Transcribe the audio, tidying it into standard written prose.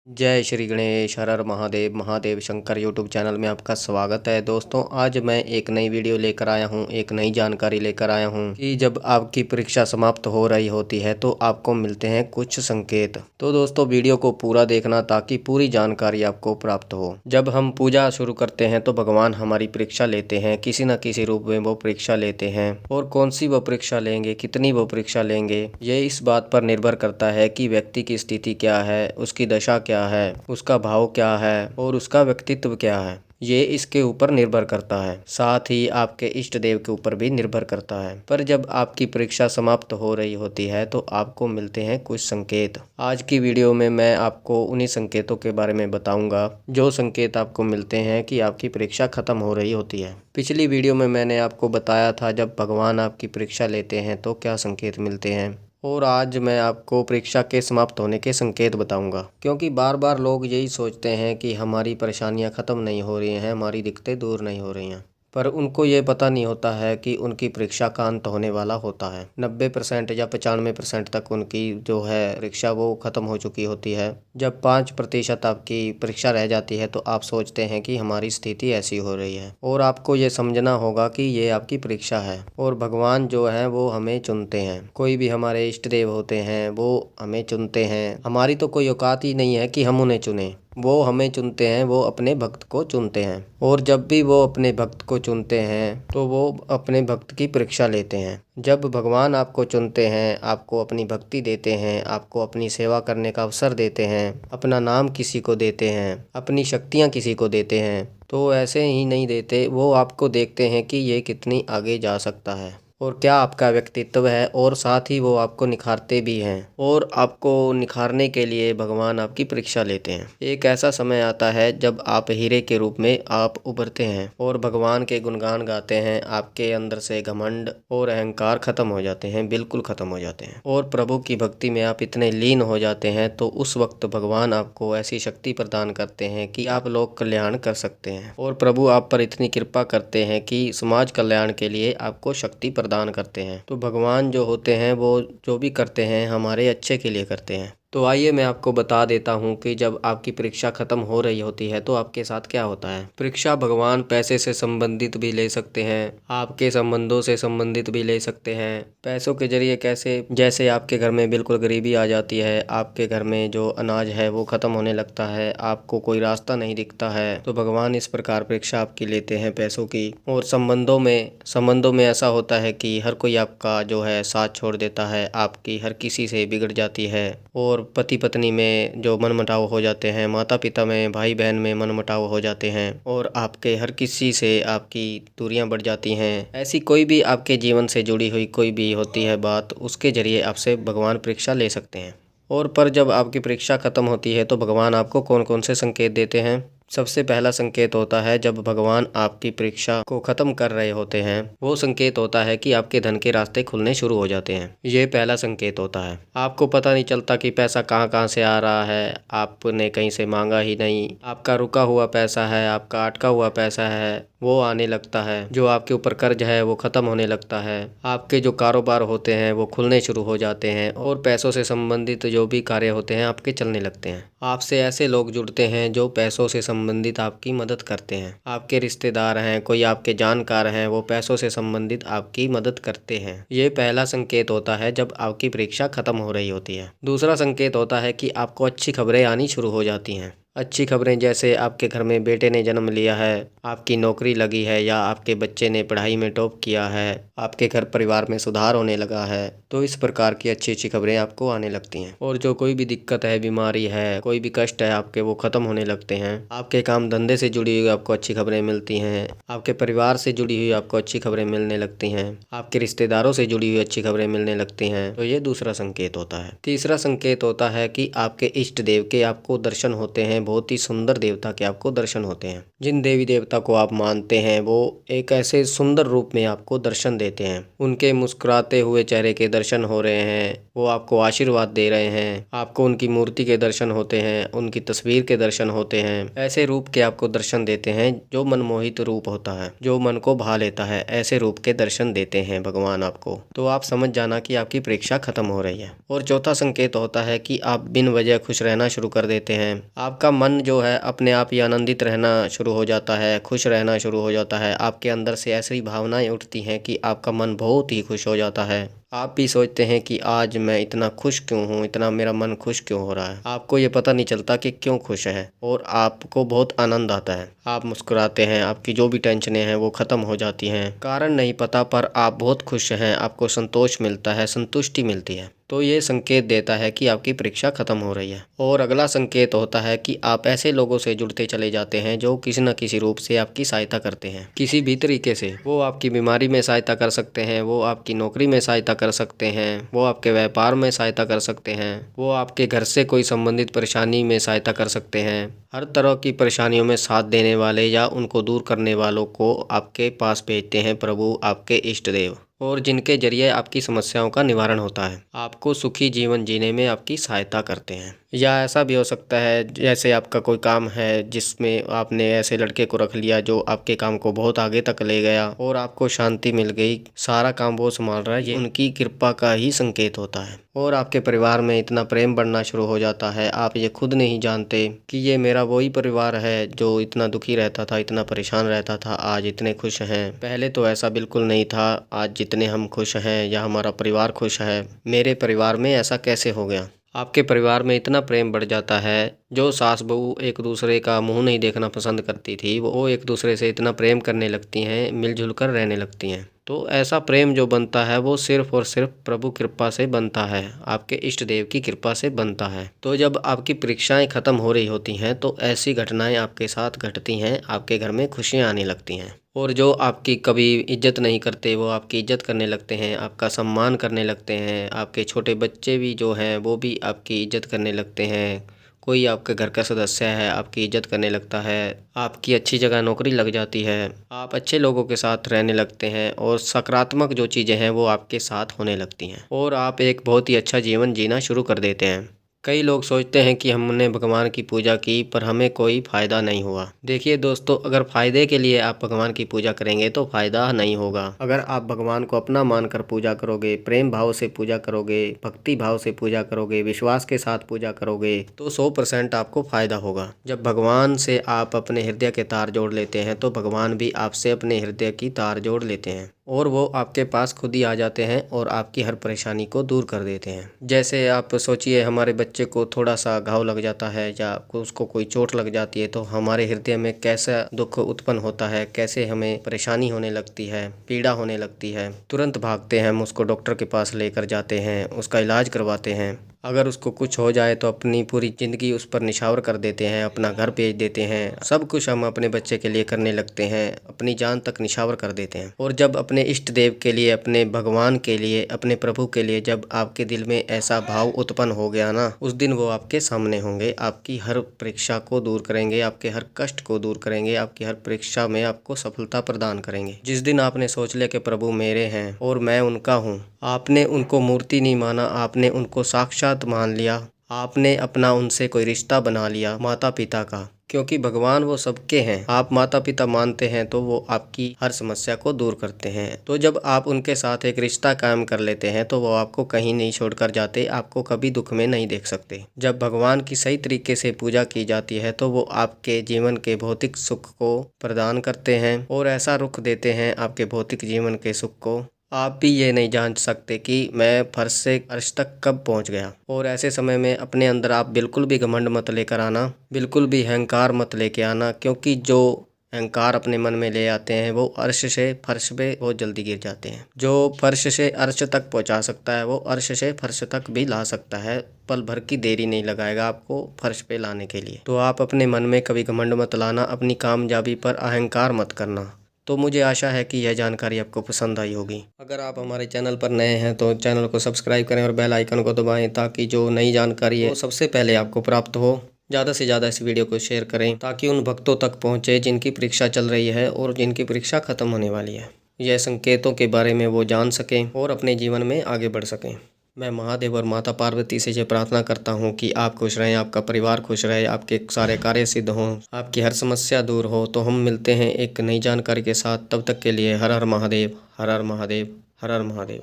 जय श्री गणेश हर हर Mahadev Mahadev Shankar YouTube channel में आपका स्वागत है। दोस्तों आज मैं एक नई वीडियो लेकर आया हूं, एक नई जानकारी लेकर आया हूं कि जब आपकी परीक्षा समाप्त हो रही होती है तो आपको मिलते हैं कुछ संकेत। तो दोस्तों वीडियो को पूरा देखना ताकि पूरी जानकारी आपको प्राप्त हो। जब हम पूजा शुरू करते हैं तो भगवान हमारी परीक्षा लेते हैं, किसी न किसी रूप में वो परीक्षा लेते हैं। और कौन सी वो परीक्षा लेंगे, कितनी वो परीक्षा लेंगे, ये इस बात पर निर्भर करता है कि व्यक्ति की स्थिति क्या है, उसकी दशा क्या है, उसका भाव क्या है और उसका व्यक्तित्व क्या है। ये इसके ऊपर निर्भर करता है, साथ ही आपके इष्ट देव के ऊपर भी निर्भर करता है। पर जब आपकी परीक्षा समाप्त हो रही होती है तो आपको मिलते हैं कुछ संकेत। आज की वीडियो में मैं आपको उन्हीं संकेतों के बारे में बताऊंगा जो संकेत आपको मिलते हैं कि आपकी परीक्षा खत्म हो रही होती है। पिछली वीडियो में मैंने आपको बताया था जब भगवान आपकी परीक्षा लेते हैं तो क्या संकेत मिलते हैं, और आज मैं आपको परीक्षा के समाप्त होने के संकेत बताऊंगा। क्योंकि बार बार लोग यही सोचते हैं कि हमारी परेशानियां ख़त्म नहीं हो रही हैं, हमारी दिक्कतें दूर नहीं हो रही हैं, पर उनको ये पता नहीं होता है कि उनकी परीक्षा का अंत होने वाला होता है। 90% या 95% तक उनकी जो है परीक्षा वो ख़त्म हो चुकी होती है। जब 5% आपकी परीक्षा रह जाती है तो आप सोचते हैं कि हमारी स्थिति ऐसी हो रही है, और आपको ये समझना होगा कि ये आपकी परीक्षा है और भगवान जो है वो हमें चुनते हैं। कोई भी हमारे इष्ट देव होते हैं वो हमें चुनते हैं। हमारी तो कोई औकात ही नहीं है कि हम उन्हें चुनें, वो हमें चुनते हैं, वो अपने भक्त को चुनते हैं। और जब भी वो अपने भक्त को चुनते हैं तो वो अपने भक्त की परीक्षा लेते हैं। जब भगवान आपको चुनते हैं, आपको अपनी भक्ति देते हैं, आपको अपनी सेवा करने का अवसर देते हैं, अपना नाम किसी को देते हैं, अपनी शक्तियाँ किसी को देते हैं, तो ऐसे ही नहीं देते, वो आपको देखते हैं कि ये कितनी आगे जा सकता है और क्या आपका व्यक्तित्व है, और साथ ही वो आपको निखारते भी हैं। और आपको निखारने के लिए भगवान आपकी परीक्षा लेते हैं। एक ऐसा समय आता है जब आप हीरे के रूप में आप उभरते हैं और भगवान के गुणगान गाते हैं। आपके अंदर से घमंड और अहंकार खत्म हो जाते हैं, बिल्कुल खत्म हो जाते हैं, और प्रभु की भक्ति में आप इतने लीन हो जाते हैं तो उस वक्त भगवान आपको ऐसी शक्ति प्रदान करते हैं कि आप लोक कल्याण कर सकते हैं। और प्रभु आप पर इतनी कृपा करते हैं कि समाज कल्याण के लिए आपको शक्ति प्रदान करते हैं। तो भगवान जो होते हैं वो जो भी करते हैं हमारे अच्छे के लिए करते हैं। तो आइए मैं आपको बता देता हूँ कि जब आपकी परीक्षा खत्म हो रही होती है तो आपके साथ क्या होता है। परीक्षा भगवान पैसे से संबंधित भी ले सकते हैं, आपके संबंधों से संबंधित भी ले सकते हैं। पैसों के जरिए कैसे, जैसे आपके घर में बिल्कुल गरीबी आ जाती है, आपके घर में जो अनाज है वो खत्म होने लगता है, आपको कोई रास्ता नहीं दिखता है, तो भगवान इस प्रकार परीक्षा आपकी लेते हैं पैसों की। और संबंधों में ऐसा होता है कि हर कोई आपका जो है साथ छोड़ देता है, आपकी हर किसी से बिगड़ जाती है, और पति पत्नी में जो मनमुटाव हो जाते हैं, माता पिता में, भाई बहन में मनमुटाव हो जाते हैं, और आपके हर किसी से आपकी दूरियां बढ़ जाती हैं। ऐसी कोई भी आपके जीवन से जुड़ी हुई कोई भी होती है बात, उसके जरिए आपसे भगवान परीक्षा ले सकते हैं। और पर जब आपकी परीक्षा खत्म होती है तो भगवान आपको कौन कौन से संकेत देते हैं। सबसे पहला संकेत होता है जब भगवान आपकी परीक्षा को खत्म कर रहे होते हैं, वो संकेत होता है कि आपके धन के रास्ते खुलने शुरू हो जाते हैं। ये पहला संकेत होता है। आपको पता नहीं चलता कि पैसा कहाँ कहाँ से आ रहा है, आपने कहीं से मांगा ही नहीं, आपका रुका हुआ पैसा है, आपका अटका हुआ पैसा है, वो आने लगता है। जो आपके ऊपर कर्ज है वो खत्म होने लगता है। आपके जो कारोबार होते हैं वो खुलने शुरू हो जाते हैं, और पैसों से संबंधित जो भी कार्य होते हैं आपके चलने लगते हैं। आपसे ऐसे लोग जुड़ते हैं जो पैसों से संबंधित आपकी मदद करते हैं। आपके रिश्तेदार हैं, कोई आपके जानकार हैं, वो पैसों से संबंधित आपकी मदद करते हैं। ये पहला संकेत होता है जब आपकी परीक्षा खत्म हो रही होती है। दूसरा संकेत होता है कि आपको अच्छी खबरें आनी शुरू हो जाती हैं। अच्छी खबरें जैसे आपके घर में बेटे ने जन्म लिया है, आपकी नौकरी लगी है, या आपके बच्चे ने पढ़ाई में टॉप किया है, आपके घर परिवार में सुधार होने लगा है, तो इस प्रकार की अच्छी अच्छी खबरें आपको आने लगती हैं। और जो कोई भी दिक्कत है, बीमारी है, कोई भी कष्ट है आपके, वो खत्म होने लगते हैं। आपके काम धंधे से जुड़ी हुई आपको अच्छी खबरें मिलती हैं, आपके परिवार से जुड़ी हुई आपको अच्छी खबरें मिलने लगती हैं, आपके रिश्तेदारों से जुड़ी हुई अच्छी खबरें मिलने लगती हैं। तो ये दूसरा संकेत होता है। तीसरा संकेत होता है कि आपके इष्ट देव के आपको दर्शन होते हैं, बहुत ही सुंदर देवता के आपको दर्शन होते हैं। जिन देवी देवता को आप मानते हैं वो एक ऐसे सुंदर रूप में आपको दर्शन देते हैं। उनके मुस्कुराते हुए चेहरे के दर्शन हो रहे हैं, वो आपको आशीर्वाद दे रहे हैं, आपको उनकी मूर्ति के दर्शन होते हैं, उनकी तस्वीर के दर्शन होते हैं। ऐसे रूप के आपको दर्शन देते हैं जो मनमोहित रूप होता है, जो मन को भा लेता है, ऐसे रूप के दर्शन देते हैं भगवान आपको। तो आप समझ जाना कि आपकी परीक्षा खत्म हो रही है। और चौथा संकेत होता है कि आप बिन वजह खुश रहना शुरू कर देते हैं। आपका मन जो है अपने आप ही आनंदित रहना शुरू हो जाता है, खुश रहना शुरू हो जाता है। आपके अंदर से ऐसी भावनाएं उठती हैं कि आपका मन बहुत ही खुश हो जाता है। आप भी सोचते हैं कि आज मैं इतना खुश क्यों हूँ, इतना मेरा मन खुश क्यों हो रहा है। आपको ये पता नहीं चलता कि क्यों खुश है और आपको बहुत आनंद आता है। आप मुस्कुराते हैं, आपकी जो भी टेंशनें हैं वो खत्म हो जाती हैं। कारण नहीं पता पर आप बहुत खुश हैं, आपको संतोष मिलता है, संतुष्टि मिलती है। तो ये संकेत देता है कि आपकी परीक्षा खत्म हो रही है। और अगला संकेत होता है कि आप ऐसे लोगों से जुड़ते चले जाते हैं जो किसी न किसी रूप से आपकी सहायता करते हैं, किसी भी तरीके से। वो आपकी बीमारी में सहायता कर सकते हैं, वो आपकी नौकरी में सहायता कर सकते हैं, वो आपके व्यापार में सहायता कर सकते हैं, वो आपके घर से कोई संबंधित परेशानी में सहायता कर सकते हैं। हर तरह की परेशानियों में साथ देने वाले या उनको दूर करने वालों को आपके पास भेजते हैं प्रभु, आपके इष्ट देव, और जिनके जरिए आपकी समस्याओं का निवारण होता है, आपको सुखी जीवन जीने में आपकी सहायता करते हैं। या ऐसा भी हो सकता है जैसे आपका कोई काम है जिसमें आपने ऐसे लड़के को रख लिया जो आपके काम को बहुत आगे तक ले गया और आपको शांति मिल गई, सारा काम वो संभाल रहा है, ये उनकी कृपा का ही संकेत होता है। और आपके परिवार में इतना प्रेम बढ़ना शुरू हो जाता है, आप ये खुद नहीं जानते कि ये मेरा वही परिवार है जो इतना दुखी रहता था, इतना परेशान रहता था, आज इतने खुश हैं। पहले तो ऐसा बिल्कुल नहीं था, आज जितने हम खुश हैं या हमारा परिवार खुश है, मेरे परिवार में ऐसा कैसे हो गया। आपके परिवार में इतना प्रेम बढ़ जाता है, जो सास बहू एक दूसरे का मुंह नहीं देखना पसंद करती थी, वो एक दूसरे से इतना प्रेम करने लगती हैं, मिलजुल कर रहने लगती हैं। तो ऐसा प्रेम जो बनता है वो सिर्फ और सिर्फ प्रभु कृपा से बनता है, आपके इष्ट देव की कृपा से बनता है। तो जब आपकी परीक्षाएं खत्म हो रही होती हैं तो ऐसी घटनाएं आपके साथ घटती हैं, आपके घर में खुशियां आने लगती हैं। और जो आपकी कभी इज्जत नहीं करते वो आपकी इज्जत करने लगते हैं, आपका सम्मान करने लगते हैं। आपके छोटे बच्चे भी जो हैं वो भी आपकी इज्जत करने लगते हैं। कोई आपके घर का सदस्य है आपकी इज्जत करने लगता है, आपकी अच्छी जगह नौकरी लग जाती है, आप अच्छे लोगों के साथ रहने लगते हैं और सकारात्मक जो चीज़ें हैं वो आपके साथ होने लगती हैं और आप एक बहुत ही अच्छा जीवन जीना शुरू कर देते हैं। कई लोग सोचते हैं कि हमने भगवान की पूजा की पर हमें कोई फ़ायदा नहीं हुआ। देखिए दोस्तों, अगर फ़ायदे के लिए आप भगवान की पूजा करेंगे तो फ़ायदा नहीं होगा। अगर आप भगवान को अपना मानकर पूजा करोगे, प्रेम भाव से पूजा करोगे, भक्ति भाव से पूजा करोगे, विश्वास के साथ पूजा करोगे तो 100% आपको फ़ायदा होगा। जब भगवान से आप अपने हृदय के तार जोड़ लेते हैं तो भगवान भी आपसे अपने हृदय की तार जोड़ लेते हैं और वो आपके पास खुद ही आ जाते हैं और आपकी हर परेशानी को दूर कर देते हैं। जैसे आप सोचिए, हमारे बच्चे को थोड़ा सा घाव लग जाता है या उसको कोई चोट लग जाती है तो हमारे हृदय में कैसा दुख उत्पन्न होता है, कैसे हमें परेशानी होने लगती है, पीड़ा होने लगती है। तुरंत भागते हैं, हम उसको डॉक्टर के पास लेकर जाते हैं, उसका इलाज करवाते हैं। अगर उसको कुछ हो जाए तो अपनी पूरी ज़िंदगी उस पर निछावर कर देते हैं, अपना घर बेच देते हैं, सब कुछ हम अपने बच्चे के लिए करने लगते हैं, अपनी जान तक निछावर कर देते हैं। और जब अपने इष्ट देव के लिए, अपने भगवान के लिए, अपने प्रभु के लिए जब आपके दिल में ऐसा भाव उत्पन्न हो गया ना, उस दिन वो आपके सामने होंगे, आपकी हर परीक्षा को दूर करेंगे, आपके हर कष्ट को दूर करेंगे, आपकी हर परीक्षा में आपको सफलता प्रदान करेंगे। जिस दिन आपने सोच लिया कि प्रभु मेरे हैं और मैं उनका हूँ, आपने उनको मूर्ति नहीं माना, आपने उनको साक्षात मान लिया, आपने अपना उनसे कोई रिश्ता बना लिया, माता पिता का। क्योंकि भगवान वो सबके हैं, आप माता पिता मानते हैं तो वो आपकी हर समस्या को दूर करते हैं। तो जब आप उनके साथ एक रिश्ता कायम कर लेते हैं तो वो आपको कहीं नहीं छोड़कर जाते, आपको कभी दुख में नहीं देख सकते। जब भगवान की सही तरीके से पूजा की जाती है तो वो आपके जीवन के भौतिक सुख को प्रदान करते हैं और ऐसा रुख देते हैं आपके भौतिक जीवन के सुख को, आप भी ये नहीं जान सकते कि मैं फर्श से अर्श तक कब पहुंच गया। और ऐसे समय में अपने अंदर आप बिल्कुल भी घमंड मत लेकर आना, बिल्कुल भी अहंकार मत लेके आना, क्योंकि जो अहंकार अपने मन में ले आते हैं वो अर्श से फर्श पे बहुत जल्दी गिर जाते हैं। जो फर्श से अर्श तक पहुंचा सकता है वो अर्श से फर्श तक भी ला सकता है, पल भर की देरी नहीं लगाएगा आपको फर्श पे लाने के लिए। तो आप अपने मन में कभी घमंड मत लाना, अपनी कामयाबी पर अहंकार मत करना। तो मुझे आशा है कि यह जानकारी आपको पसंद आई होगी। अगर आप हमारे चैनल पर नए हैं तो चैनल को सब्सक्राइब करें और बेल आइकन को दबाएं ताकि जो नई जानकारी है वो सबसे पहले आपको प्राप्त हो। ज़्यादा से ज़्यादा इस वीडियो को शेयर करें ताकि उन भक्तों तक पहुँचे जिनकी परीक्षा चल रही है और जिनकी परीक्षा खत्म होने वाली है। यह संकेतों के बारे में वो जान सकें और अपने जीवन में आगे बढ़ सकें। मैं महादेव और माता पार्वती से ये प्रार्थना करता हूँ कि आप खुश रहें, आपका परिवार खुश रहे, आपके सारे कार्य सिद्ध हों, आपकी हर समस्या दूर हो। तो हम मिलते हैं एक नई जानकारी के साथ। तब तक के लिए हर हर महादेव, हर हर महादेव, हर हर महादेव।